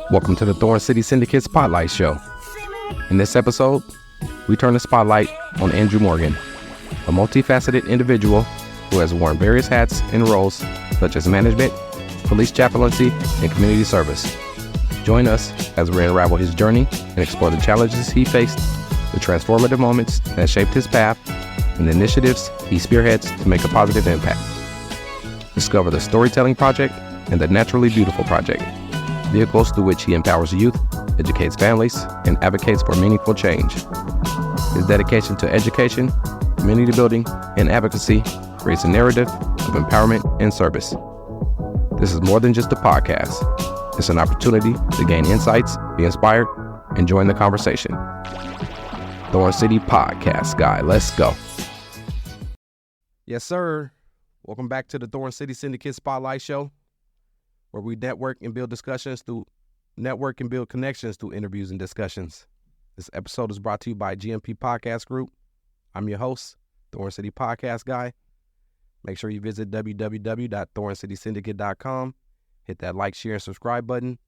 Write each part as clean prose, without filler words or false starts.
Welcome to the Thorn City Syndicate Spotlight Show. In this episode, we turn the spotlight on Andru Morgan, a multifaceted individual who has worn various hats and roles such as management, police chaplaincy, and community service. Join us as we unravel his journey and explore the challenges he faced, the transformative moments that shaped his path, and the initiatives he spearheads to make a positive impact. Discover the Storytelling Project and the Naturally Beautiful Project, vehicles through which he empowers youth, educates families, and advocates for meaningful change. His dedication to education, community building, and advocacy creates a narrative of empowerment and service. This is more than just a podcast. It's an opportunity to gain insights, be inspired, and join the conversation. Thorn City Podcast Guy, let's go. Yes, sir. Welcome back to the Thorn City Syndicate Spotlight Show, where we network and build connections through interviews and discussions. This episode is brought to you by GMP Podcast Group. I'm your host, Thorn City Podcast Guy. Make sure you visit www.thorncitysyndicate.com. Hit that like, share, and subscribe button.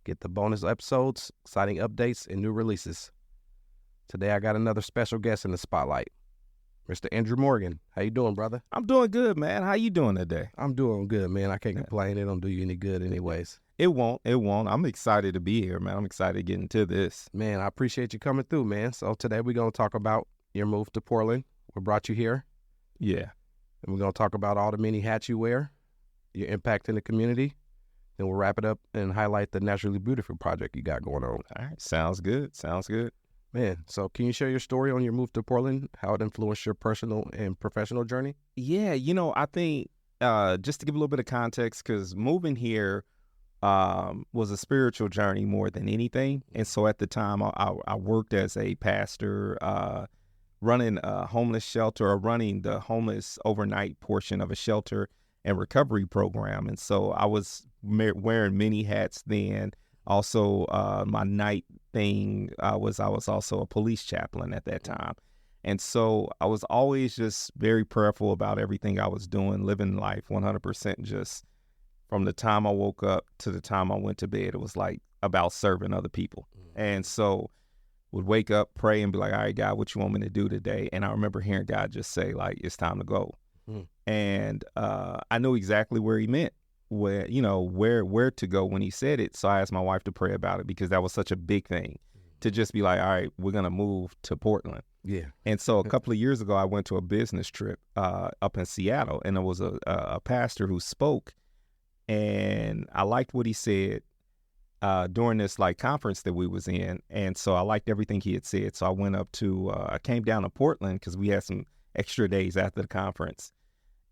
Get the bonus episodes, exciting updates, and new releases. Today, I got another special guest in the spotlight, Mr. Andru Morgan. How you doing, brother? I'm doing good, man. How you doing today? I'm doing good, man. I can't complain. It don't do you any good anyways. It won't. I'm excited to be here, man. I'm excited to get into this. Man, I appreciate you coming through, man. So today we're going to talk about your move to Portland. What brought you here? Yeah. And we're going to talk about all the many hats you wear, your impact in the community. Then we'll wrap it up and highlight the Naturally Beautiful project you got going on. All right. Sounds good. Man, so can you share your story on your move to Portland, how it influenced your personal and professional journey? Yeah, I think just to give a little bit of context, because moving here was a spiritual journey more than anything. And so at the time, I worked as a pastor, running a homeless shelter, or running the homeless overnight portion of a shelter and recovery program. And so I was wearing many hats then. Also, my night thing was I was also a police chaplain at that time. And so I was always just very prayerful about everything I was doing, living life 100% just from the time I woke up to the time I went to bed. It was like about serving other people. And so would wake up, pray, and be like, all right, God, what you want me to do today? And I remember hearing God just say, like, it's time to go. And I knew exactly where he meant. Where to go when he said it. So I asked my wife to pray about it, because that was such a big thing to just be like, all right, we're going to move to Portland. Yeah. And so a couple of years ago, I went to a business trip up in Seattle, and there was a pastor who spoke, and I liked what he said during this like conference that we was in. And so I liked everything he had said. So I went up to, I came down to Portland because we had some extra days after the conference.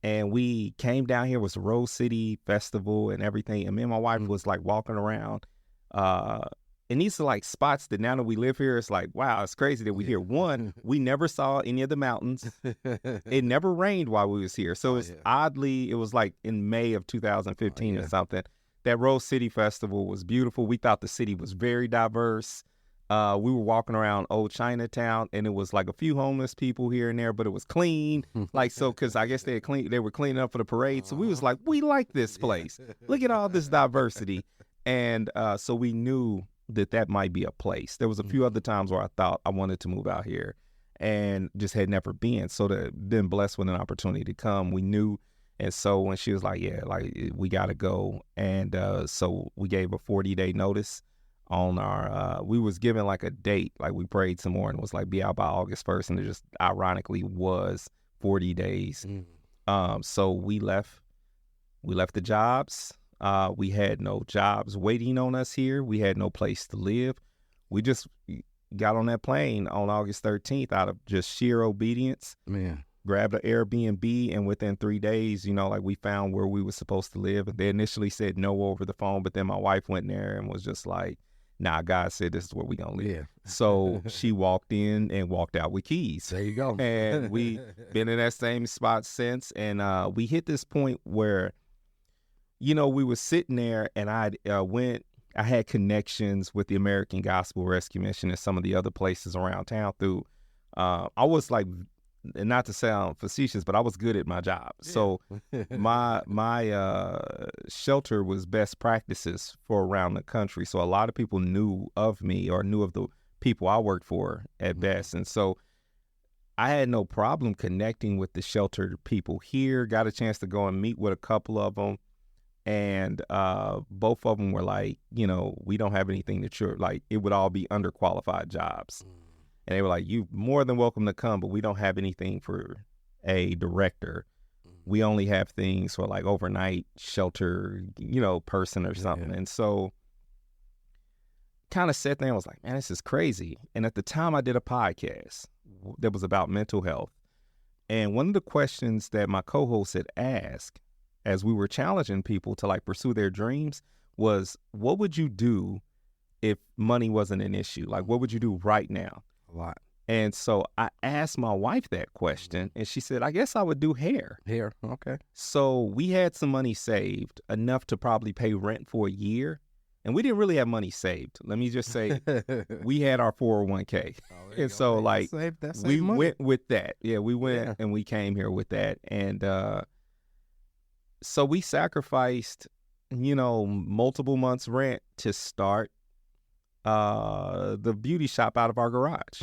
And we came down here. It was a Rose City Festival and everything. And me and my wife was like walking around. And these are like spots that now that we live here, it's like, wow, it's crazy that we're here. One, we never saw any of the mountains. It never rained while we was here. So oddly, it was like in May of 2015 or something. That Rose City Festival was beautiful. We thought the city was very diverse. We were walking around old Chinatown, and it was like a few homeless people here and there, but it was clean. Like, so, because I guess they were cleaning up for the parade. So we was like, we like this place. Look at all this diversity. And so we knew that might be a place. There was a few other times where I thought I wanted to move out here and just had never been. So to been blessed with an opportunity to come, we knew. And so when she was like, yeah, like we got to go. And so we gave a 40-day notice. On our, we was given like a date, like we prayed some more and it was like be out by August 1st, and it just ironically was 40 days. So we left the jobs. We had no jobs waiting on us here. We had no place to live. We just got on that plane on August 13th out of just sheer obedience. Man. Grabbed an Airbnb, and within 3 days, like we found where we were supposed to live. They initially said no over the phone, but then my wife went there and was just like, nah, God said this is where we gonna live. Yeah. So she walked in and walked out with keys. There you go. And we been in that same spot since. And we hit this point where, we were sitting there, and I had connections with the American Gospel Rescue Mission and some of the other places around town through. I was like and not to sound facetious, but I was good at my job. Yeah. So my shelter was best practices for around the country. So a lot of people knew of me or knew of the people I worked for at best. And so I had no problem connecting with the shelter people here, got a chance to go and meet with a couple of them. And both of them were like, you know, we don't have anything that you're like, it would all be underqualified jobs. And they were like, you more than welcome to come, but we don't have anything for a director. We only have things for like overnight shelter, you know, person or something. Yeah. And so kind of sat there and was like, man, this is crazy. And at the time I did a podcast that was about mental health. And one of the questions that my co-host had asked as we were challenging people to like pursue their dreams was, what would you do if money wasn't an issue? Like, what would you do right now? A lot. And so I asked my wife that question, and she said, I guess I would do hair. Hair, okay. So we had some money saved, enough to probably pay rent for a year. And we didn't really have money saved. Let me just say, we had our 401k. And so, like, we went with that. Yeah, we went and we came here with that. And so we sacrificed, you know, multiple months' rent to start the beauty shop out of our garage.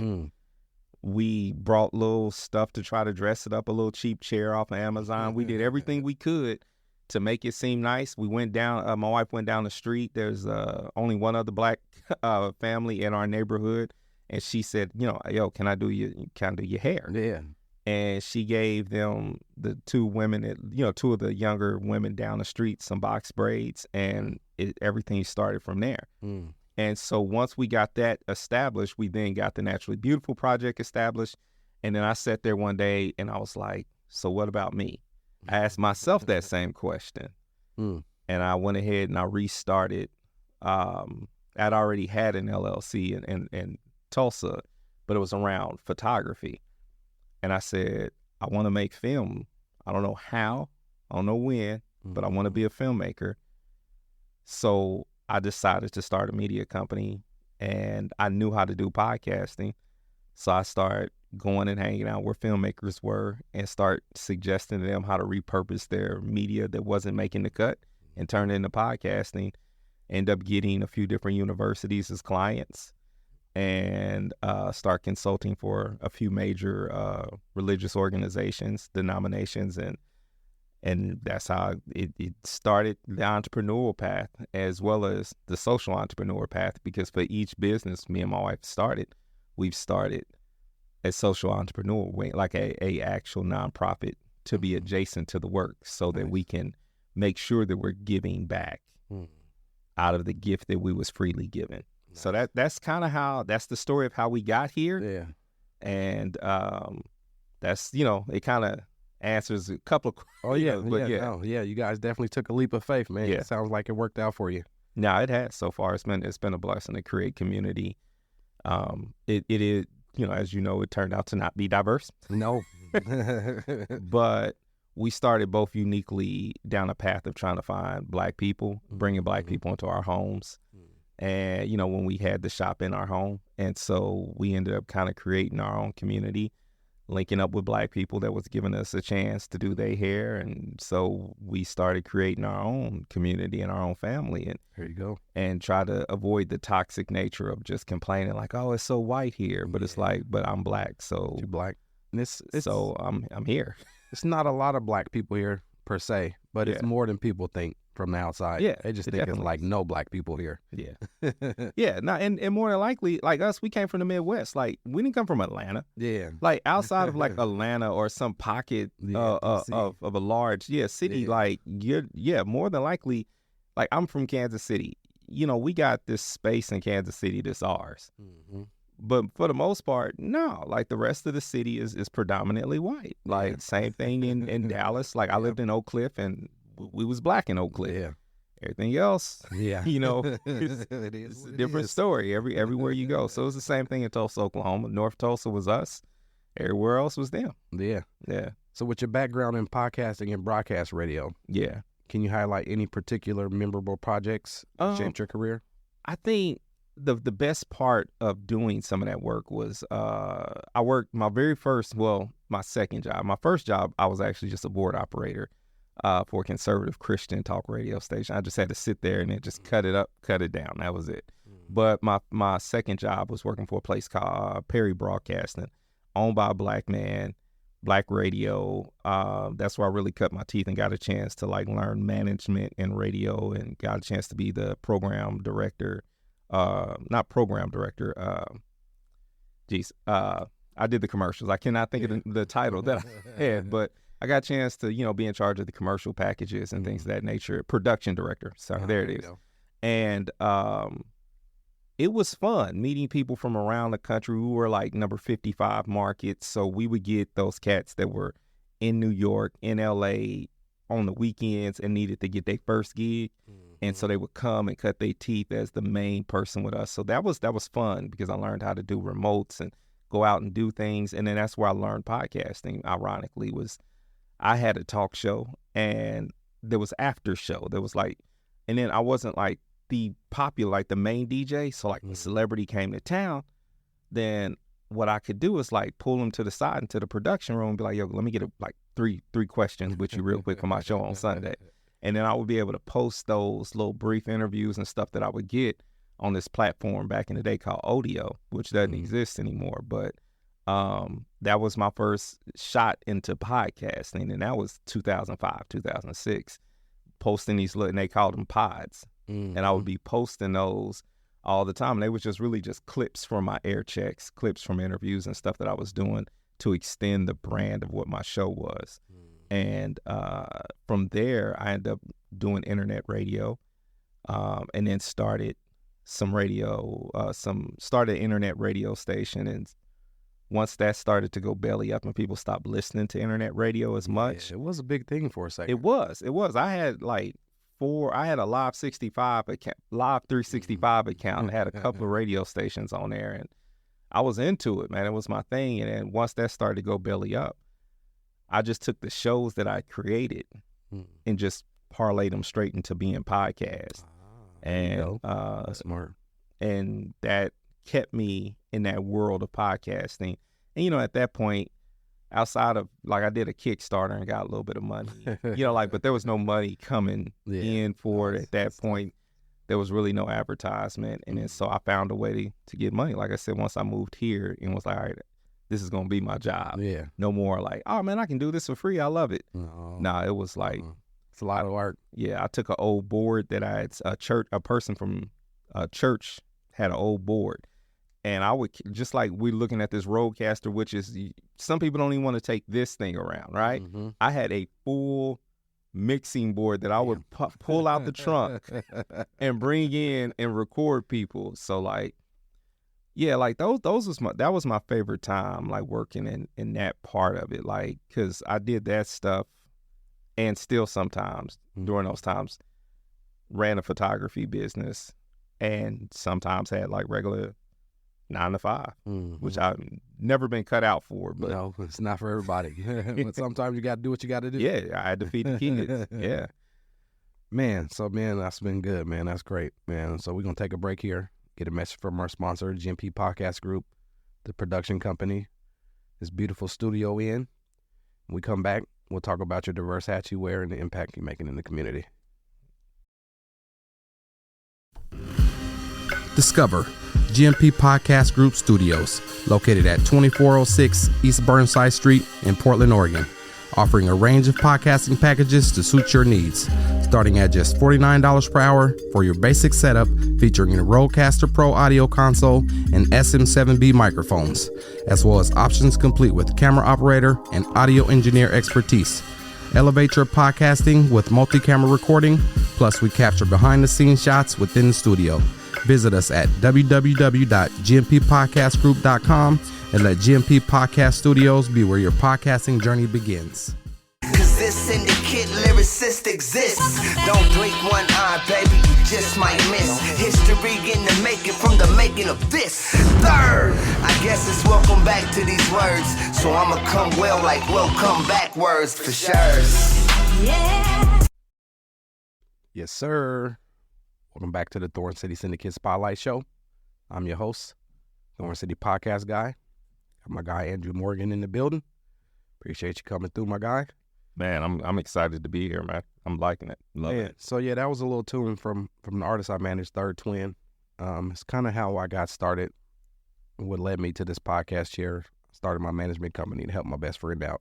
We brought little stuff to try to dress it up, a little cheap chair off of Amazon. We did everything we could to make it seem nice. We went down, my wife went down the street. There's only one other black family in our neighborhood. And she said, you know, yo, can I do your hair? Yeah. And she gave them, the two women, you know, two of the younger women down the street, some box braids, and everything started from there. And so once we got that established, we then got the Naturally Beautiful project established. And then I sat there one day and I was like, so what about me? I asked myself that same question. And I went ahead and I restarted. I'd already had an LLC in Tulsa, but it was around photography. And I said, I want to make film. I don't know how, I don't know when, but I want to be a filmmaker. So I decided to start a media company, and I knew how to do podcasting. So I started going and hanging out where filmmakers were and start suggesting to them how to repurpose their media that wasn't making the cut and turn it into podcasting. End up getting a few different universities as clients, and start consulting for a few major religious organizations, denominations, and that's how it started the entrepreneurial path as well as the social entrepreneur path, because for each business me and my wife we've started a social entrepreneur wing, like a actual nonprofit to be adjacent to the work, so that we can make sure that we're giving back out of the gift that we was freely given. So that's kind of that's the story of how we got here. Yeah. And that's, you know, it kind of answers a couple of questions. You guys definitely took a leap of faith, man. It sounds like it worked out for you. No, it has so far. It's been a blessing to create community. It is, you know, as you know, it turned out to not be diverse. No. But we started both uniquely down a path of trying to find Black people, bringing Black people into our homes. And, you know, when we had the shop in our home. And so we ended up kind of creating our own community, linking up with Black people that was giving us a chance to do their hair. And so we started creating our own community and our own family. And there you go. And try to avoid the toxic nature of just complaining like, oh, it's so white here. But it's like, but I'm Black. So you're Black. And so I'm here. It's not a lot of Black people here per se, but it's more than people think from the outside. Yeah, they just think it's like no Black people here. Yeah. Yeah. No, and more than likely, like us, we came from the Midwest. Like, we didn't come from Atlanta. Yeah. Like, outside of like Atlanta or some pocket of a large city, like more than likely, like, I'm from Kansas City. You know, we got this space in Kansas City that's ours. But for the most part, no. Like, the rest of the city is predominantly white. Like, same thing in Dallas. Like, I lived in Oak Cliff, and we was Black in Oak Cliff. Yeah. Everything else, you know, it's a different story everywhere you go. So it's the same thing in Tulsa, Oklahoma. North Tulsa was us. Everywhere else was them. Yeah. Yeah. So with your background in podcasting and broadcast radio, can you highlight any particular memorable projects that shaped your career? I think the best part of doing some of that work was I worked my my second job. My first job, I was actually just a board operator for a conservative Christian talk radio station. I just had to sit there and then just cut it up, cut it down. That was it. But my second job was working for a place called Perry Broadcasting, owned by a black man, black radio. That's where I really cut my teeth and got a chance to like learn management in radio, and got a chance to be the program director. Not program director. I did the commercials. I cannot think of the title that I had, but I got a chance to, be in charge of the commercial packages and things of that nature. Production director. Sorry, there it is. And it was fun meeting people from around the country. We were like number 55 markets. So we would get those cats that were in New York, in LA on the weekends and needed to get their first gig. And so they would come and cut their teeth as the main person with us. So that was fun because I learned how to do remotes and go out and do things. And then that's where I learned podcasting, ironically, was I had a talk show and there was after show. There was like, and then I wasn't like the popular, like the main DJ. So like the celebrity came to town, then what I could do is like pull them to the side into the production room and be like, yo, let me get like three questions with you real quick for my show on Sunday. And then I would be able to post those little brief interviews and stuff that I would get on this platform back in the day called Odeo, which doesn't exist anymore. But that was my first shot into podcasting, and that was 2005, 2006, posting these little, and they called them pods. And I would be posting those all the time. And they was just really just clips from my air checks, clips from interviews and stuff that I was doing to extend the brand of what my show was. And from there, I ended up doing internet radio, and then started some radio, started an internet radio station. And once that started to go belly up and people stopped listening to internet radio as much. Yeah, it was a big thing for a second. It was. I had like I had a Live 65 account, Live 365 account, had a couple of radio stations on there, and I was into it, man. It was my thing. And then once that started to go belly up, I just took the shows that I created and just parlayed them straight into being podcasts. And that's smart. And that kept me in that world of podcasting. And, at that point, outside of, like, I did a Kickstarter and got a little bit of money, but there was no money coming in for it at that point. There was really no advertisement. And then so I found a way to get money. Like I said, once I moved here and was like, all right, this is going to be my job. Yeah. No more like, oh, man, I can do this for free. I love it. No, it was like. It's a lot of work. Yeah, I took an old board that I had, a person from a church had an old board. And I would, just like we're looking at this Rodecaster, which is, some people don't even want to take this thing around, right? I had a full mixing board that I would pull out the trunk and bring in and record people. So like, yeah, like that was my favorite time, like working in that part of it, like, because I did that stuff and still sometimes during those times ran a photography business and sometimes had like regular 9 to 5, which I've never been cut out for. But no, it's not for everybody. But sometimes you got to do what you got to do. Yeah, I had to feed the kids. Yeah. Man, that's been good, man. That's great, man. So we're going to take a break here, get a message from our sponsor, GMP Podcast Group, the production company, this beautiful studio in. When we come back, we'll talk about your diverse hats you wear and the impact you're making in the community. Discover GMP Podcast Group Studios, located at 2406 East Burnside Street in Portland, Oregon, offering a range of podcasting packages to suit your needs, starting at just $49 per hour for your basic setup, featuring a Rodecaster Pro audio console and SM7B microphones, as well as options complete with camera operator and audio engineer expertise. Elevate your podcasting with multi-camera recording, plus we capture behind-the-scenes shots within the studio. Visit us at www.gmpodcastgroup.com and let GMP Podcast Studios be where your podcasting journey begins. Cause this syndicate lyricist exists. Don't blink one eye, baby, you just might miss history in the making from the making of this. Third, I guess it's welcome back to these words. So I'ma come well like welcome back words for sure. Yeah. Yes, sir. Welcome back to the Thorn City Syndicate Spotlight Show. I'm your host, Thorn City Podcast Guy. Got my guy Andru Morgan in the building. Appreciate you coming through, my guy. Man, I'm excited to be here, man. I'm liking it. Love it. So yeah, that was a little tune from the artist I managed, Third Twin. It's kind of how I got started. What led me to this podcast here. Started my management company to help my best friend out.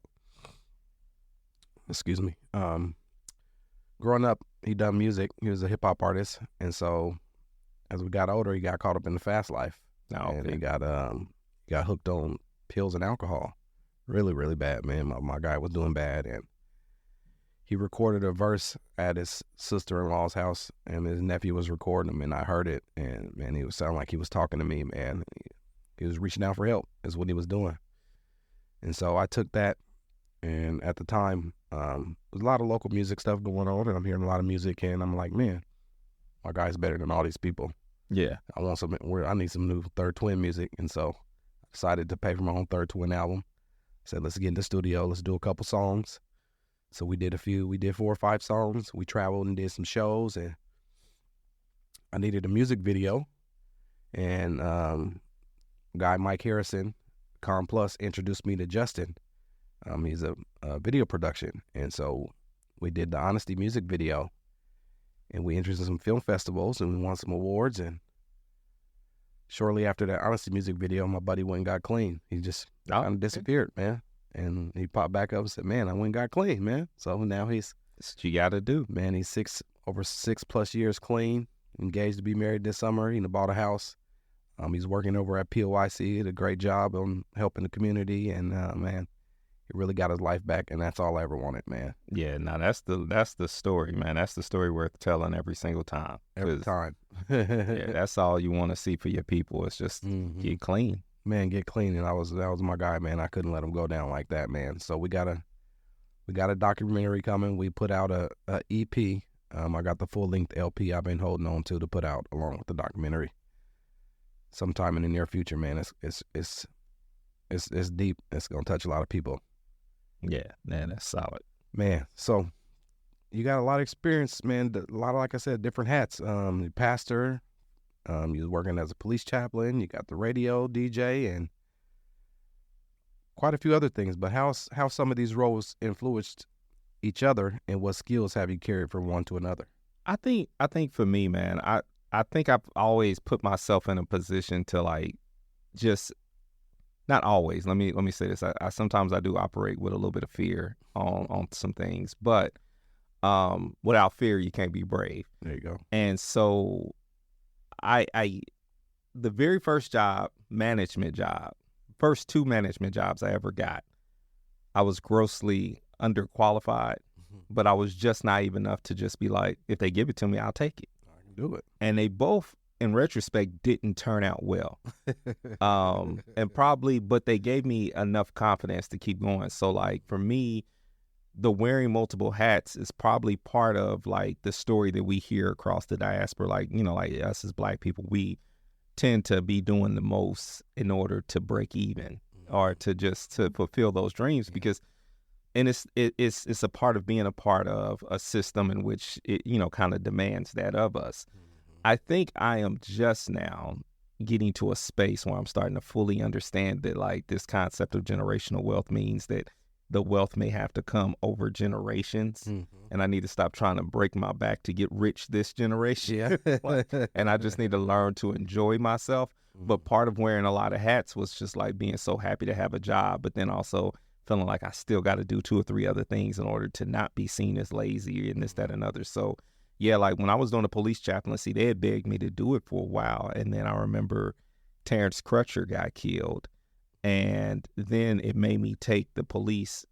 Excuse me. Growing up, he done music. He was a hip hop artist, and so as we got older, he got caught up in the fast life. And he got hooked on pills and alcohol. Really, really bad, man. My guy was doing bad, and he recorded a verse at his sister-in-law's house, and his nephew was recording him, and I heard it, and man, he was sounding like he was talking to me, man. He was reaching out for help, is what he was doing. And so I took that, and at the time, there's a lot of local music stuff going on, and I'm hearing a lot of music, and I'm like, man, my guy's better than all these people. Yeah. I need some new Third Twin music, and so I decided to pay for my own Third Twin album. Said, let's get in the studio, let's do a couple songs. So we did 4 or 5 songs. We traveled and did some shows, and I needed a music video, and guy Mike Harrison, Com Plus, introduced me to Justin. He's a video production, and so we did the Honesty music video, and we entered some film festivals, and we won some awards. And shortly after that Honesty music video, my buddy went and got clean. He just kind of disappeared, man. And he popped back up and said, man, I went and got clean, man. So now that's what you got to do. Man, he's over 6+ years clean, engaged to be married this summer. He bought a house. He's working over at POIC, did a great job on helping the community, and man, he really got his life back, and that's all I ever wanted, man. Yeah, no, that's the story, man. That's the story worth telling every single time. Every time. Yeah, that's all you want to see for your people. It's just get clean. Man, get clean, and that was my guy, man. I couldn't let him go down like that, man. So we got a documentary coming. We put out a EP. I got the full-length LP I've been holding on to put out along with the documentary. Sometime in the near future, man. It's deep. It's gonna touch a lot of people. Yeah, man, that's solid, man. So you got a lot of experience, man. A lot of, like I said, different hats. Pastor. You was working as a police chaplain. You got the radio DJ and quite a few other things. But how some of these roles influenced each other, and what skills have you carried from one to another? I think for me, man, I think I've always put myself in a position to like just not always. Let me say this. I sometimes I do operate with a little bit of fear on some things, but without fear you can't be brave. There you go. And so I the very first management job, first 2 management jobs I ever got, I was grossly underqualified, but I was just naive enough to just be like, if they give it to me, I'll take it. I can do it. And they both, in retrospect, didn't turn out well. But they gave me enough confidence to keep going. So like for me, the wearing multiple hats is probably part of like the story that we hear across the diaspora. Like, like us as Black people, we tend to be doing the most in order to break even or to fulfill those dreams, because it's a part of being a part of a system in which it, kind of demands that of us. I think I am just now getting to a space where I'm starting to fully understand that like this concept of generational wealth means that the wealth may have to come over generations, and I need to stop trying to break my back to get rich this generation. Yeah. And I just need to learn to enjoy myself. But part of wearing a lot of hats was just like being so happy to have a job, but then also feeling like I still got to do 2 or 3 other things in order to not be seen as lazy and this, that, and other. So yeah, like when I was doing the police chaplaincy, they had begged me to do it for a while. And then I remember Terrence Crutcher got killed. And then it made me take the police.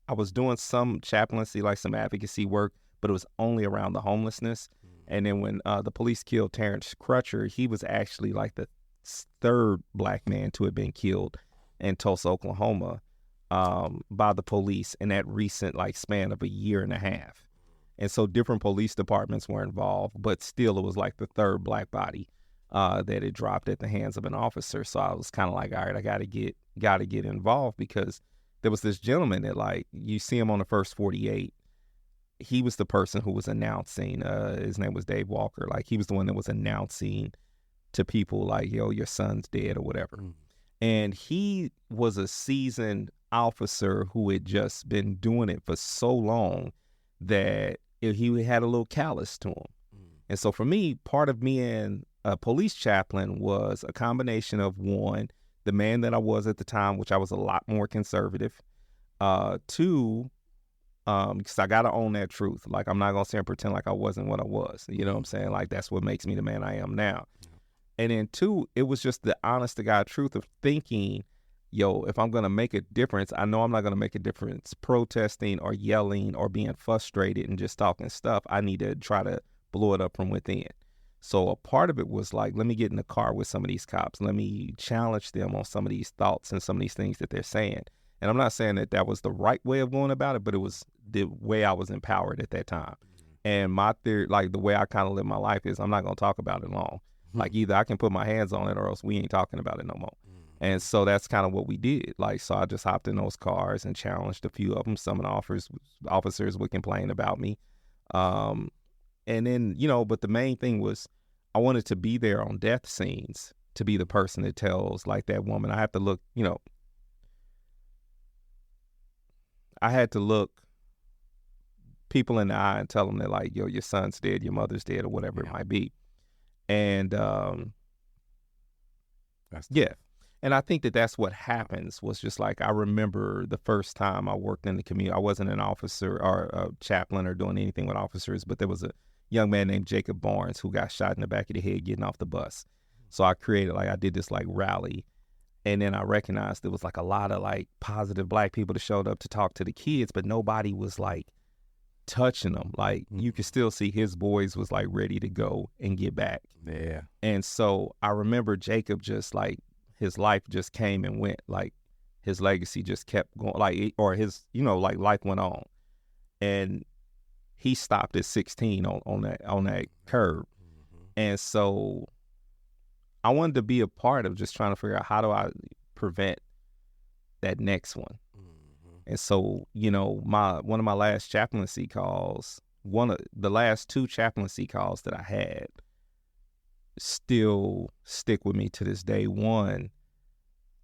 I was doing some chaplaincy, like some advocacy work, but it was only around the homelessness. And then when the police killed Terrence Crutcher, he was actually like the 3rd Black man to have been killed in Tulsa, Oklahoma, by the police in that recent like span of a year and a half. And so different police departments were involved, but still it was like the 3rd Black body that had dropped at the hands of an officer. So I was kind of like, all right, I got to get involved, because there was this gentleman that like, you see him on the first 48. He was the person who was announcing, his name was Dave Walker. Like he was the one that was announcing to people like, yo, your son's dead or whatever. And he was a seasoned officer who had just been doing it for so long that he had a little callous to him. And so for me, part of being a police chaplain was a combination of, one, the man that I was at the time, which I was a lot more conservative. Two, because I got to own that truth. Like, I'm not going to sit and pretend like I wasn't what I was. You know what I'm saying? Like, that's what makes me the man I am now. And then two, it was just the honest to God truth of thinking, yo, if I'm going to make a difference, I know I'm not going to make a difference protesting or yelling or being frustrated and just talking stuff. I need to try to blow it up from within. So a part of it was like, let me get in the car with some of these cops. Let me challenge them on some of these thoughts and some of these things that they're saying. And I'm not saying that that was the right way of going about it, but it was the way I was empowered at that time. And my theory, like the way I kind of live my life is, I'm not going to talk about it long. Like, either I can put my hands on it or else we ain't talking about it no more. And so that's kind of what we did. Like, so I just hopped in those cars and challenged a few of them. Some of the officers would complain about me. And then, you know, but the main thing was I wanted to be there on death scenes, to be the person that tells, like, that woman. I have to look, you know, I had to look people in the eye and tell them that, like, yo, your son's dead, your mother's dead, or whatever it might be. And yeah. And I think that that's what happens. Was just like, I remember the first time I worked in the community, I wasn't an officer or a chaplain or doing anything with officers, but there was a young man named Jacob Barnes who got shot in the back of the head getting off the bus. So I did this like rally, and then I recognized there was like a lot of like positive Black people that showed up to talk to the kids, but nobody was like touching them. Like, you could still see his boys was like ready to go and get back. Yeah. And so I remember Jacob just like, his life just came and went. Like, his legacy just kept going, like, or his, you know, like, life went on. And he stopped at 16 on that curb. And so I wanted to be a part of just trying to figure out, how do I prevent that next one? And so, you know, one of my last chaplaincy calls, one of the last two chaplaincy calls that I had still stick with me to this day. One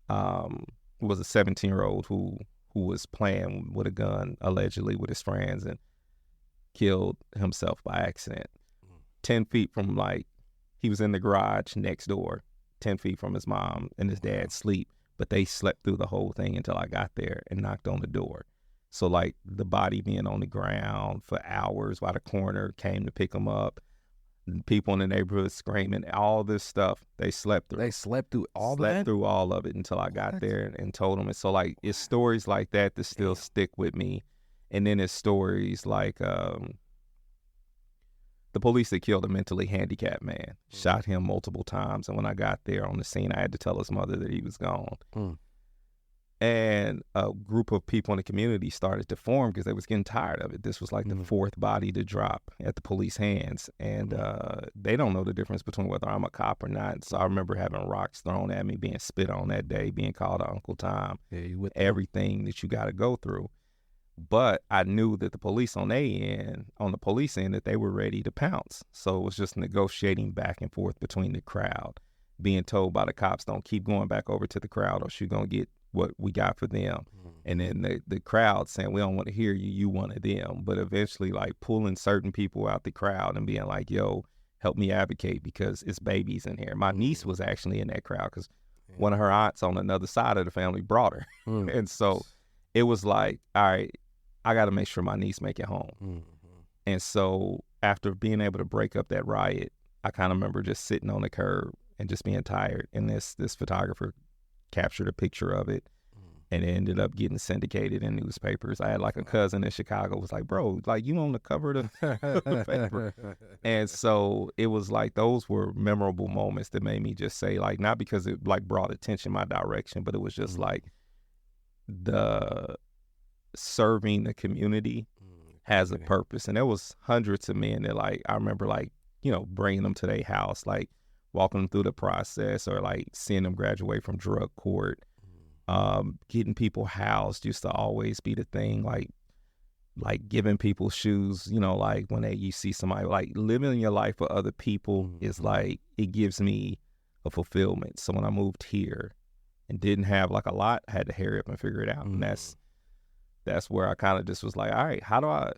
was a 17-year-old who was playing with a gun, allegedly, with his friends, and killed himself by accident. 10 feet from, like, he was in the garage next door, 10 feet from his mom and his dad sleep, but they slept through the whole thing until I got there and knocked on the door. So, like, the body being on the ground for hours while the coroner came to pick him up, people in the neighborhood screaming, all this stuff, they slept through. They slept through all that? Slept through all of it until I got there and told them. And so, like, it's stories like that that still stick with me. And then it's stories like the police that killed a mentally handicapped man, shot him multiple times. And when I got there on the scene, I had to tell his mother that he was gone. And a group of people in the community started to form because they was getting tired of it. This was like the fourth body to drop at the police hands. And they don't know the difference between whether I'm a cop or not. So I remember having rocks thrown at me, being spit on that day, being called Uncle Tom, everything that you got to go through. But I knew that the police on the police end, that they were ready to pounce. So it was just negotiating back and forth between the crowd, being told by the cops, don't keep going back over to the crowd or you're going to get what we got for them. And then the crowd saying, we don't want to hear you, you one of them. But eventually, like, pulling certain people out the crowd and being like, yo, help me advocate because it's babies in here. My niece was actually in that crowd because one of her aunts on another side of the family brought her. And so it was like, all right, I got to make sure my niece make it home. And so after being able to break up that riot, I kind of remember just sitting on the curb and just being tired. And this photographer captured a picture of it, and it ended up getting syndicated in newspapers. I had like a cousin in Chicago was like, bro, like, you on the cover of the paper. And so it was like, those were memorable moments that made me just say, like, not because it like brought attention my direction, but it was just like the serving the community has a purpose. And there was hundreds of men that, like, I remember, like, you know, bringing them to their house, like walking them through the process, or like seeing them graduate from drug court. Getting people housed used to always be the thing, like giving people shoes, you know, like when you see somebody, like, living your life for other people is like, it gives me of fulfillment. So when I moved here and didn't have like a lot, I had to hurry up and figure it out. And that's where I kind of just was like, all right, how do I,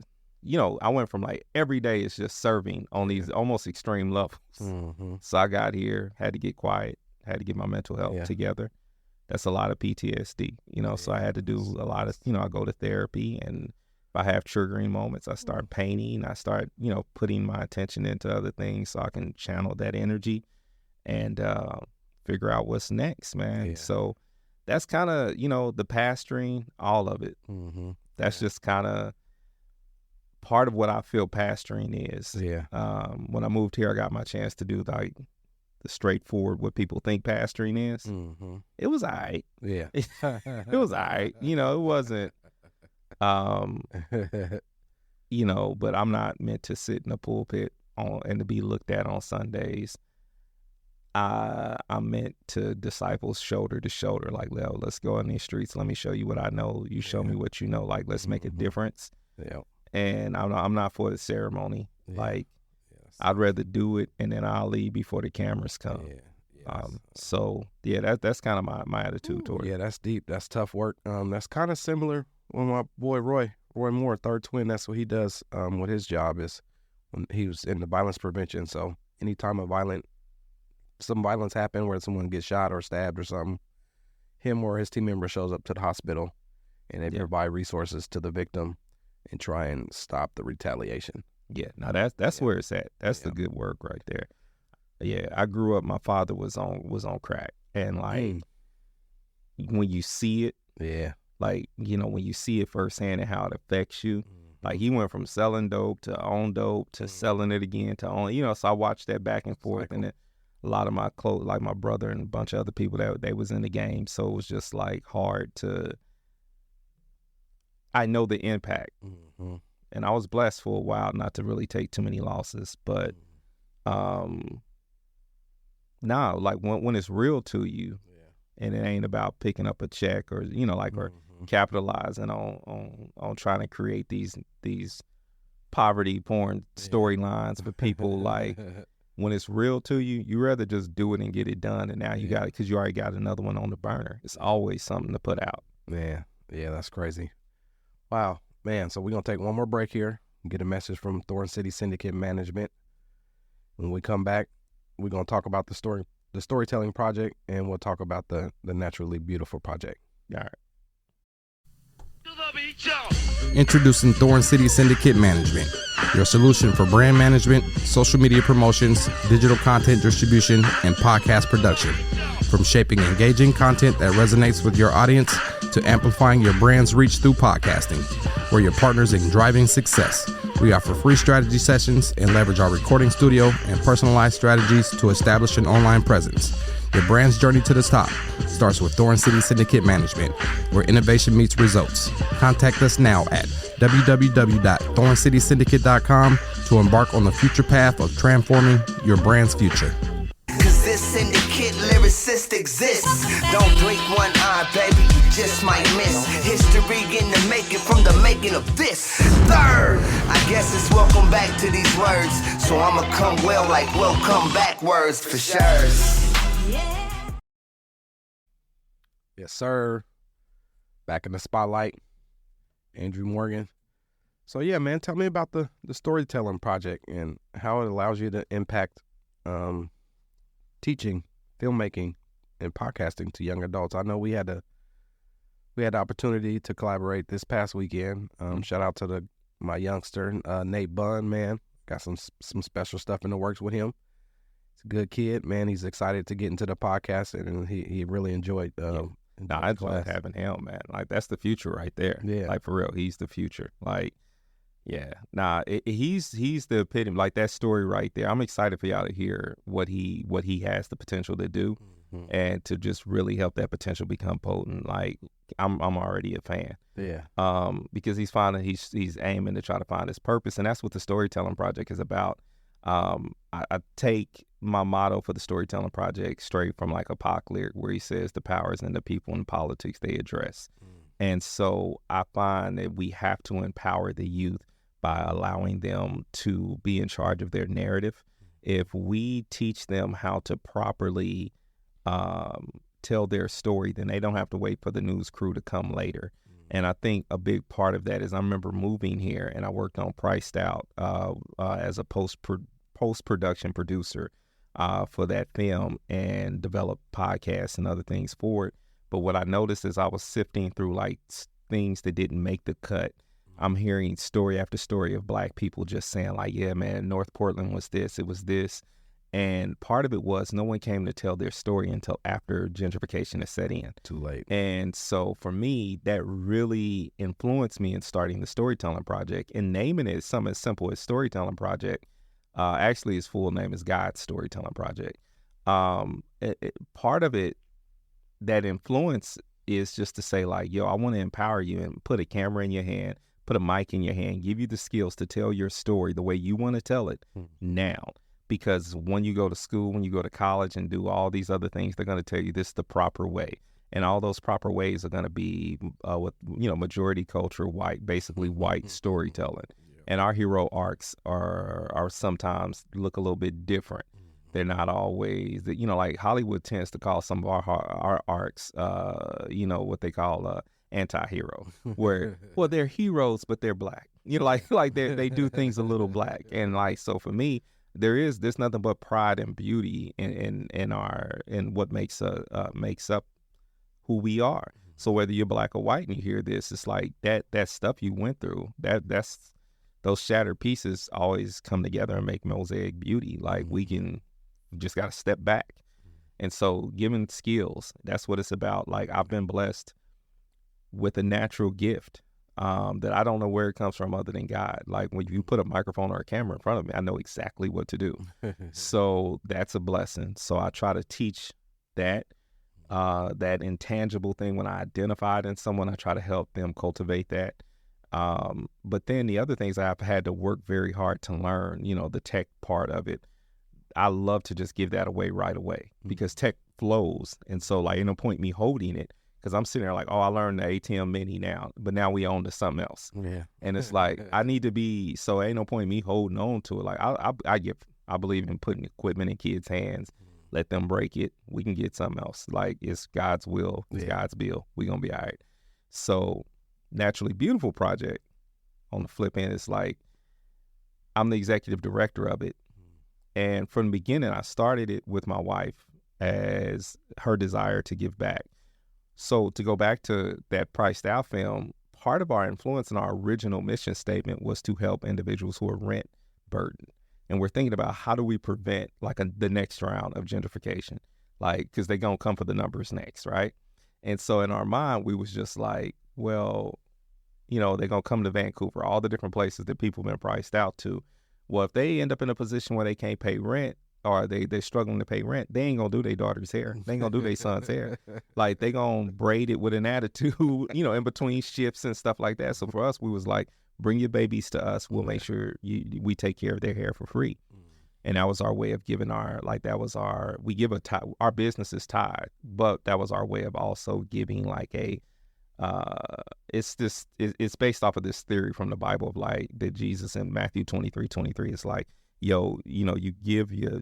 I went from like every day is just serving on these almost extreme levels. So I got here, had to get quiet, had to get my mental health together. That's a lot of PTSD, so I had to do a lot of, I go to therapy, and if I have triggering moments, I start painting, I start, putting my attention into other things so I can channel that energy and figure out what's next, man. Yeah. So that's kind of, the pastoring, all of it. That's just kind of part of what I feel pastoring is. Yeah. When I moved here, I got my chance to do like the straightforward what people think pastoring is. It was all right. Yeah. It was all right. It wasn't, but I'm not meant to sit in a pulpit and to be looked at on Sundays. I'm meant to disciples shoulder to shoulder, like, let's go in these streets. Let me show you what I know. You show me what you know. Like, let's make a difference. Yeah. And I'm not for the ceremony. Yeah. Like, I'd rather do it, and then I'll leave before the cameras come. So yeah, that's kind of my attitude toward it. Yeah, that's deep. That's tough work. That's kind of similar when my boy Roy Moore, third twin, that's what he does. What his job is when he was in the violence prevention. So anytime some violence happen where someone gets shot or stabbed or something, him or his team member shows up to the hospital and they provide resources to the victim and try and stop the retaliation. Yeah, now that's where it's at. That's the good work right there. Yeah, I grew up, my father was on crack, and like when you see it, like, when you see it firsthand and how it affects you, like he went from selling dope to own dope to selling it again to own, so I watched that back and forth, and a lot of my like my brother and a bunch of other people that they was in the game, so it was just like hard to, I know the impact. And I was blessed for a while not to really take too many losses, but now, like when it's real to you, and it ain't about picking up a check or or capitalizing on trying to create these poverty porn storylines for people, like when it's real to you, you rather just do it and get it done, and now you got it because you already got another one on the burner. It's always something to put out. Yeah, that's crazy. Wow. Man, so we're going to take one more break here and get a message from Thorn City Syndicate Management. When we come back, we're going to talk about the storytelling project, and we'll talk about the Naturally Beautiful project. All right. Introducing Thorn City Syndicate Management, your solution for brand management, social media promotions, digital content distribution, and podcast production. From shaping engaging content that resonates with your audience to amplifying your brand's reach through podcasting, we're your partners in driving success. We offer free strategy sessions and leverage our recording studio and personalized strategies to establish an online presence. Your brand's journey to the top starts with Thorn City Syndicate Management, where innovation meets results. Contact us now at www.thorncitysyndicate.com to embark on the future path of transforming your brand's future. Cause this syndicate lyricist exists. Don't blink one eye, baby, you just might miss. History in the making from the making of this. Third, I guess it's welcome back to these words. So I'ma come well like welcome backwards for sure. Yes, sir. Back in the spotlight, Andru Morgan. So yeah, man, tell me about the storytelling project and how it allows you to impact teaching, filmmaking, and podcasting to young adults. I know we had the opportunity to collaborate this past weekend. Shout out to my youngster, Nate Bunn, man. Got some special stuff in the works with him. He's a good kid, man. He's excited to get into the podcast, and he really enjoyed I enjoy having him, man. Like, that's the future right there. Yeah. Like, for real, he's the future. Like, yeah. He's the epitome. Like, that story right there. I'm excited for y'all to hear what he has the potential to do, and to just really help that potential become potent. Like, I'm already a fan. Yeah. Because he's aiming to try to find his purpose, and that's what the storytelling project is about. I take my motto for the storytelling project straight from like a Pac lyric where he says the power is in the people and politics they address. And so I find that we have to empower the youth by allowing them to be in charge of their narrative if we teach them how to properly tell their story, then they don't have to wait for the news crew to come later. And I think a big part of that is I remember moving here and I worked on Priced Out as a post-production producer for that film and developed podcasts and other things for it. But what I noticed is I was sifting through like things that didn't make the cut. I'm hearing story after story of Black people just saying like, yeah, man, North Portland was this, it was this. And part of it was no one came to tell their story until after gentrification has set in. Too late. And so for me, that really influenced me in starting the Storytelling Project and naming it something as simple as Storytelling Project. Actually, his full name is God's Storytelling Project. Part of it, that influence is just to say like, yo, I want to empower you and put a camera in your hand, put a mic in your hand, give you the skills to tell your story the way you want to tell it now. Because when you go to school, when you go to college and do all these other things, they're going to tell you this is the proper way. And all those proper ways are going to be with, majority culture, white, basically white storytelling. And our hero arcs are sometimes look a little bit different. They're not always, like Hollywood tends to call some of our arcs, what they call anti-hero, where, well, they're heroes, but they're Black. Like they do things a little Black. And like, so for me, there's nothing but pride and beauty in what makes up who we are. So whether you're Black or white and you hear this, it's like that stuff you went through, that's those shattered pieces always come together and make mosaic beauty. Like we just got to step back. And so giving skills, that's what it's about. Like I've been blessed with a natural gift that I don't know where it comes from other than God. Like when you put a microphone or a camera in front of me, I know exactly what to do. So that's a blessing. So I try to teach that intangible thing. When I identify it in someone, I try to help them cultivate that. But then the other things I've had to work very hard to learn, the tech part of it. I love to just give that away right away because tech flows. And so like, ain't no point me holding it. Because I'm sitting there like, oh, I learned the ATM Mini now, but now we own to something else. Yeah. And it's like, I need to be, so ain't no point me holding on to it. Like I believe in putting equipment in kids' hands, let them break it. We can get something else. Like it's God's will, it's God's bill. We're going to be all right. So Naturally Beautiful Project, on the flip end, it's like, I'm the executive director of it. And from the beginning, I started it with my wife as her desire to give back. So to go back to that Priced Out film, part of our influence in our original mission statement was to help individuals who are rent burdened. And we're thinking about how do we prevent like the next round of gentrification, like, because they're going to come for the numbers next, right? And so in our mind, we was just like, well, they're going to come to Vancouver, all the different places that people have been priced out to. Well, if they end up in a position where they can't pay rent, or they're struggling to pay rent, they ain't gonna do their daughter's hair. They ain't gonna do their son's hair. Like they gonna braid it with an attitude, in between shifts and stuff like that. So for us, we was like, bring your babies to us. We'll make sure we take care of their hair for free. And that was our way of giving our business is tied, but that was our way of also giving like it's based off of this theory from the Bible of like that Jesus in Matthew 23:23 is like, you give your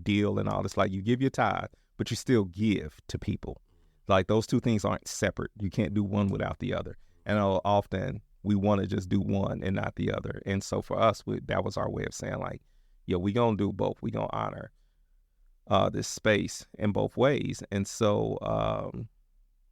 deal and all this, like you give your tithe, but you still give to people. Like those two things aren't separate. You can't do one without the other. And often we want to just do one and not the other. And so for us, that was our way of saying like, we gonna do both. We gonna honor this space in both ways. And so,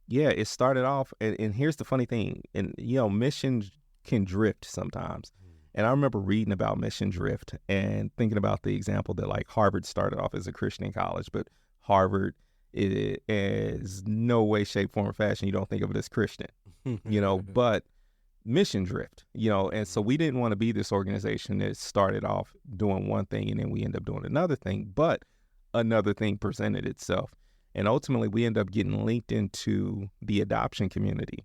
it started off, and here's the funny thing, and missions can drift sometimes. And I remember reading about mission drift and thinking about the example that like Harvard started off as a Christian college, but Harvard is no way, shape, form, or fashion. You don't think of it as Christian, but mission drift, and so we didn't want to be this organization that started off doing one thing and then we end up doing another thing, but another thing presented itself. And ultimately we end up getting linked into the adoption community.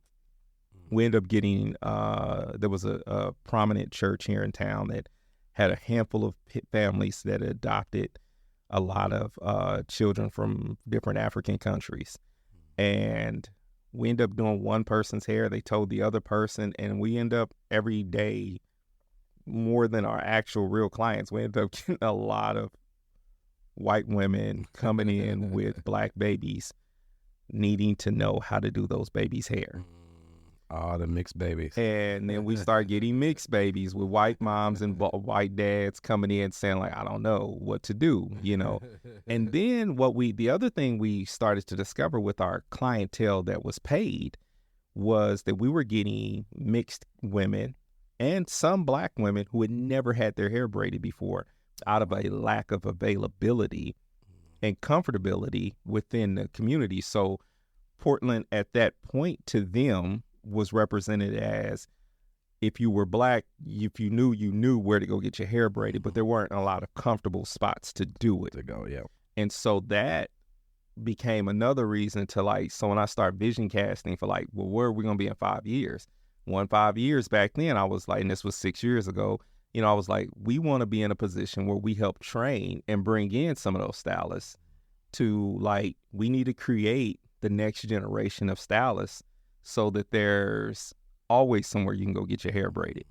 We ended up getting, there was a prominent church here in town that had a handful of families that adopted a lot of children from different African countries. And we ended up doing one person's hair. They told the other person, and we end up every day more than our actual real clients. We ended up getting a lot of white women coming in with black babies needing to know how to do those babies' hair. Oh, the mixed babies. And then we start getting mixed babies with white moms and white dads coming in saying, like, I don't know what to do, you know. And then the other thing we started to discover with our clientele that was paid was that we were getting mixed women and some black women who had never had their hair braided before out of a lack of availability and comfortability within the community. So Portland at that point to them was represented as, if you were black, if you knew where to go get your hair braided, but there weren't a lot of comfortable spots to do it. To go, yeah. And so that became another reason to like, so when I start vision casting for like, well, where are we going to be in 5 years? 5 years back then, I was like, and this was 6 years ago, you know, I was like, we want to be in a position where we help train and bring in some of those stylists to like, we need to create the next generation of stylists so that there's always somewhere you can go get your hair braided.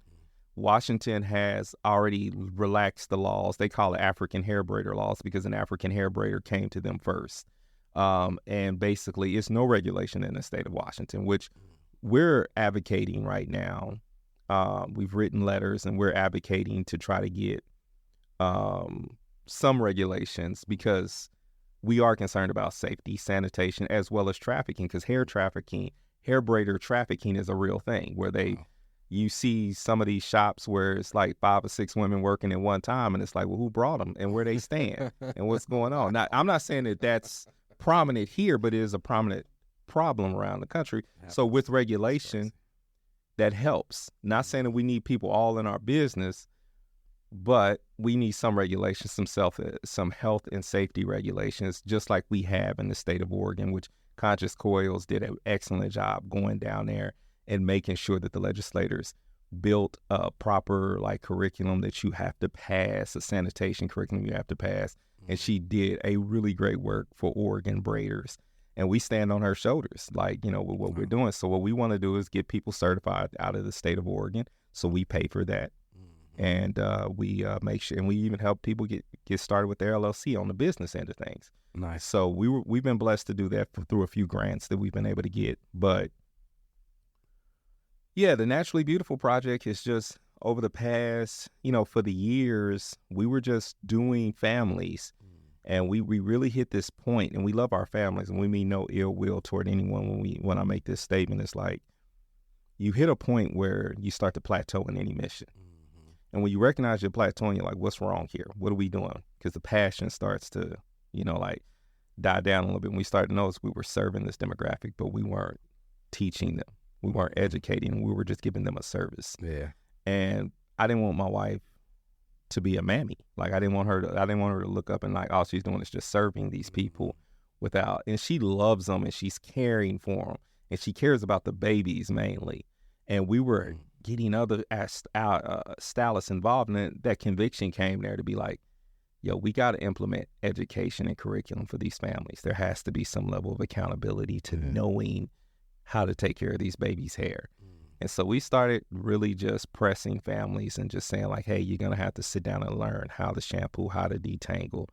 Washington has already relaxed the laws. They call it African hair braider laws because an African hair braider came to them first. And basically, it's no regulation in the state of Washington, which we're advocating right now. We've written letters and we're advocating to try to get some regulations because we are concerned about safety, sanitation, as well as trafficking, because hair braider trafficking is a real thing where you see some of these shops where it's like 5 or 6 women working at one time, and it's like, well, who brought them and where they stand and what's going on? Now, I'm not saying that that's prominent here, but it is a prominent problem around the country. So with regulation, that helps. Not saying that we need people all in our business, but we need some regulations, some health and safety regulations, just like we have in the state of Oregon, which Conscious Coils did an excellent job going down there and making sure that the legislators built a proper like curriculum that you have to pass, a sanitation curriculum you have to pass. And she did a really great work for Oregon braiders. And we stand on her shoulders, like, you know, with what we're doing. So what we want to do is get people certified out of the state of Oregon. So we pay for that. And we make sure, and we even help people get started with their LLC on the business end of things. Nice. So we've been blessed to do that through a few grants that we've been able to get. But yeah, the Naturally Beautiful project is just over the past, you know, for the years, we were just doing families. And we really hit this point, and we love our families, and we mean no ill will toward anyone when I make this statement. It's like you hit a point where you start to plateau in any mission. And when you recognize you're plateauing, you're like, what's wrong here? What are we doing? Because the passion starts to, you know, like die down a little bit. And we started to notice we were serving this demographic, but we weren't teaching them. We weren't educating them. We were just giving them a service. Yeah. And I didn't want my wife to be a mammy. Like I didn't want her to look up and like, all she's doing is just serving these people without, and she loves them and she's caring for them and she cares about the babies mainly. And we were getting other stylists involved, and that conviction came there to be like, yo, we got to implement education and curriculum for these families. There has to be some level of accountability to knowing how to take care of these babies' hair. And so we started really just pressing families and just saying like, hey, you're going to have to sit down and learn how to shampoo, how to detangle.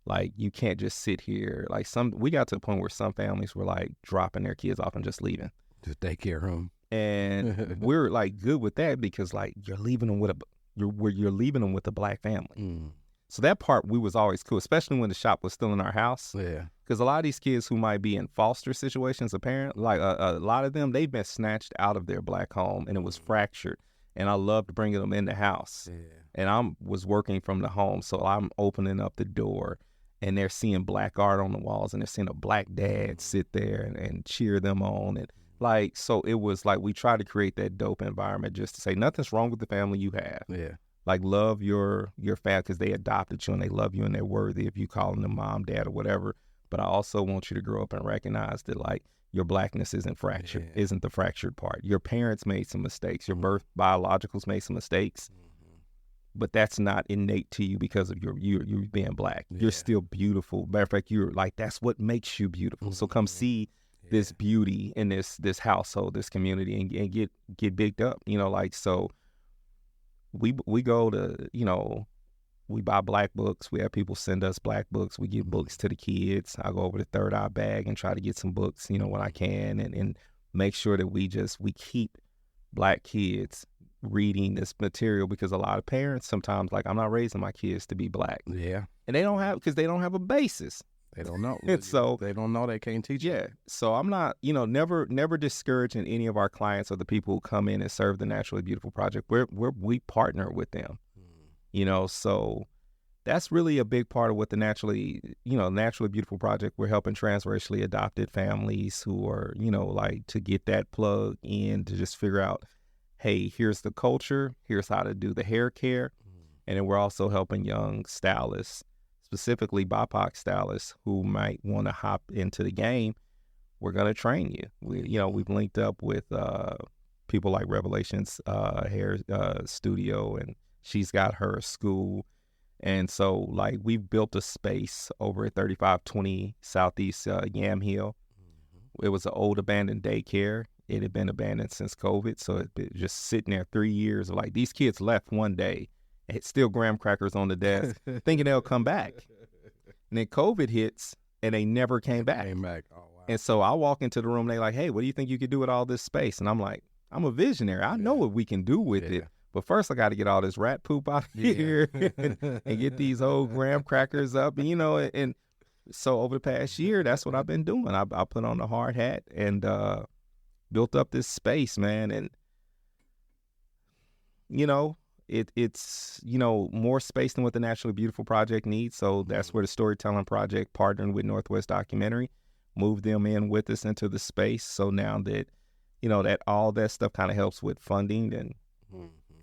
Like you can't just sit here. Like we got to the point where some families were like dropping their kids off and just leaving. Just take care of them. And we're like good with that because like you're leaving them with a black family. So that part we was always cool, especially when the shop was still in our house. Yeah. Because a lot of these kids who might be in foster situations, apparently, like a lot of them, they've been snatched out of their black home and it was fractured. And I loved bringing them in the house. Yeah. And I was working from the home, so I'm opening up the door and they're seeing black art on the walls and they're seeing a black dad sit there and cheer them on. And like, so it was like we tried to create that dope environment just to say nothing's wrong with the family you have. Yeah. Like love your family because they adopted you and they love you and they're worthy of you calling them mom, dad, or whatever. But I also want you to grow up and recognize that like your blackness isn't fractured, isn't the fractured part. Your parents made some mistakes. Your birth biologicals made some mistakes, but that's not innate to you because of you being black. You're still beautiful. Matter of fact, you're like, that's what makes you beautiful. So come see this beauty in this household, this community, and get bigged up, you know, like, so we go to, we buy black books. We have people send us black books. We give books to the kids. I go over to Third Eye Bag and try to get some books, when I can, and make sure that we keep black kids reading this material, because a lot of parents sometimes, like, I'm not raising my kids to be black. Yeah. And they don't have a basis. They don't know. And so they don't know, they can't teach. Yeah. So I'm not, never discouraging any of our clients or the people who come in and serve the Naturally Beautiful Project. We partner with them, so that's really a big part of what the Naturally Beautiful Project. We're helping transracially adopted families who are, to get that plug in, to just figure out, hey, here's the culture, here's how to do the hair care. And then we're also helping young stylists, specifically BIPOC stylists, who might want to hop into the game. We're going to train you. We've linked up with people like Revelations Hair Studio, and she's got her school. And so, like, we've built a space over at 3520 Southeast Yam Hill. It was an old abandoned daycare. It had been abandoned since COVID, so it been just sitting there 3 years. Like, these kids left one day, and it's still graham crackers on the desk, thinking they'll come back. And then COVID hits, and they never came back. Oh, wow. And so I walk into the room, and they like, hey, what do you think you could do with all this space? And I'm like, I'm a visionary. I know what we can do with it. But first, I got to get all this rat poop out of here and get these old graham crackers up. And, and so over the past year, that's what I've been doing. I put on the hard hat and built up this space, man. And, it's more space than what the Naturally Beautiful Project needs. So that's where the Storytelling Project, partnering with Northwest Documentary, moved them in with us into the space. So now that, that all that stuff kind of helps with funding and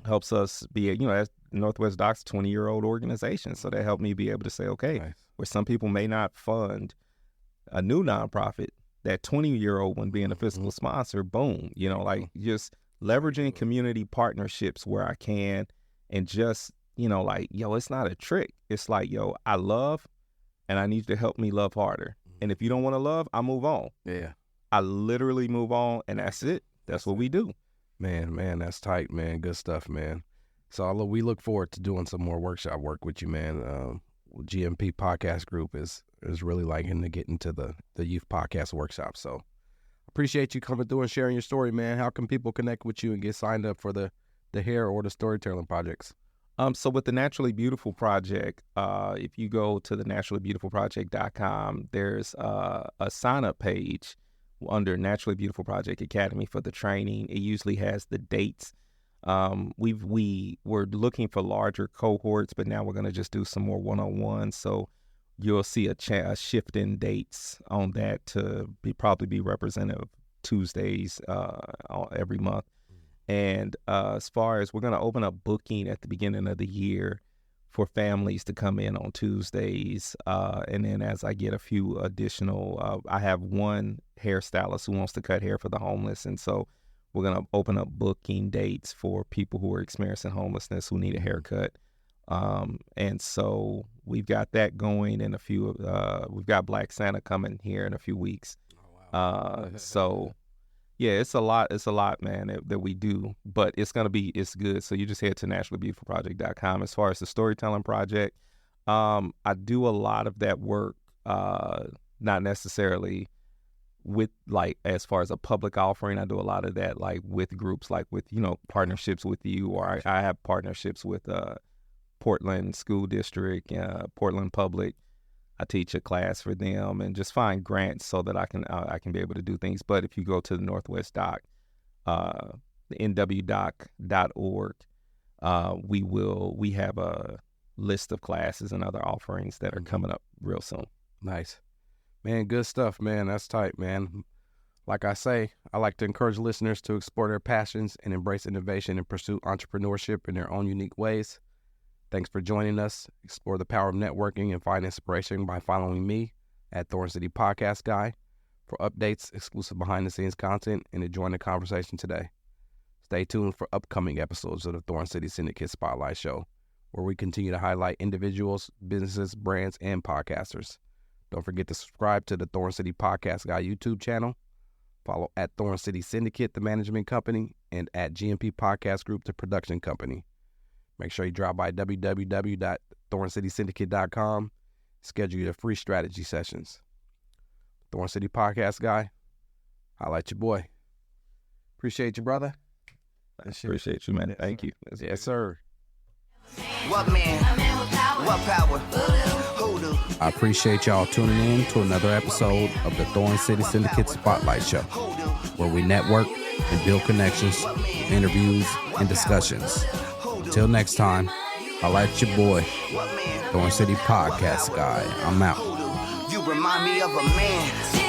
helps us be, as Northwest Doc's 20-year-old organization. So that helped me be able to say, okay, nice. Where some people may not fund a new nonprofit, that 20-year-old one being a fiscal sponsor, boom, just leveraging community partnerships where I can, and just, it's not a trick. It's like, I love, and I need you to help me love harder. And if you don't want to love, I move on. Yeah. I literally move on, and that's it. That's what we do. Man, that's tight, man. Good stuff, man. So we look forward to doing some more workshop work with you, man. GMP Podcast Group is really liking to get into the youth podcast workshop. So appreciate you coming through and sharing your story, man. How can people connect with you and get signed up for the hair or the storytelling projects? So with the Naturally Beautiful Project, if you go to the naturallybeautifulproject.com, there's a sign-up page under Naturally Beautiful Project Academy for the training. It usually has the dates. We were looking for larger cohorts, but now we're going to just do some more one-on-ones. So you'll see a shift in dates on that to probably be representative Tuesdays every month. And as far as, we're going to open up booking at the beginning of the year for families to come in on Tuesdays. And then as I get a few additional, I have one hairstylist who wants to cut hair for the homeless. And so we're going to open up booking dates for people who are experiencing homelessness who need a haircut. And so we've got that going in a few, we've got Black Santa coming here in a few weeks. Oh, wow. So yeah, it's a lot, man, that we do, but it's good. So you just head to naturallybeautifulproject.com. As far as the storytelling project, I do a lot of that work, not necessarily with, like, as far as a public offering. I do a lot of that, like, with groups, like with, partnerships with you, or I have partnerships with Portland School District, Portland Public. I teach a class for them and just find grants so that I can be able to do things. But if you go to the Northwest Doc, the nwdoc.org, we have a list of classes and other offerings that are coming up real soon. Nice. Man, good stuff, man. That's tight, man. Like I say, I like to encourage listeners to explore their passions and embrace innovation and pursue entrepreneurship in their own unique ways. Thanks for joining us. Explore the power of networking and find inspiration by following me at Thorn City Podcast Guy for updates, exclusive behind-the-scenes content, and to join the conversation today. Stay tuned for upcoming episodes of the Thorn City Syndicate Spotlight Show, where we continue to highlight individuals, businesses, brands, and podcasters. Don't forget to subscribe to the Thorn City Podcast Guy YouTube channel. Follow at Thorn City Syndicate, the management company, and at GMP Podcast Group, the production company. Make sure you drop by www.thorncitysyndicate.com. Schedule your free strategy sessions. Thorn City Podcast guy, holla at your boy. Appreciate you, brother. Appreciate you, man. Thank you. Yes, sir. What man? What power? Hoodoo. I appreciate y'all tuning in to another episode of the Thorn City Syndicate Spotlight Show, where we network and build connections, interviews, and discussions. Until next time, holla at your boy, Thorn City Podcast guy. I'm out. You remind me of a man.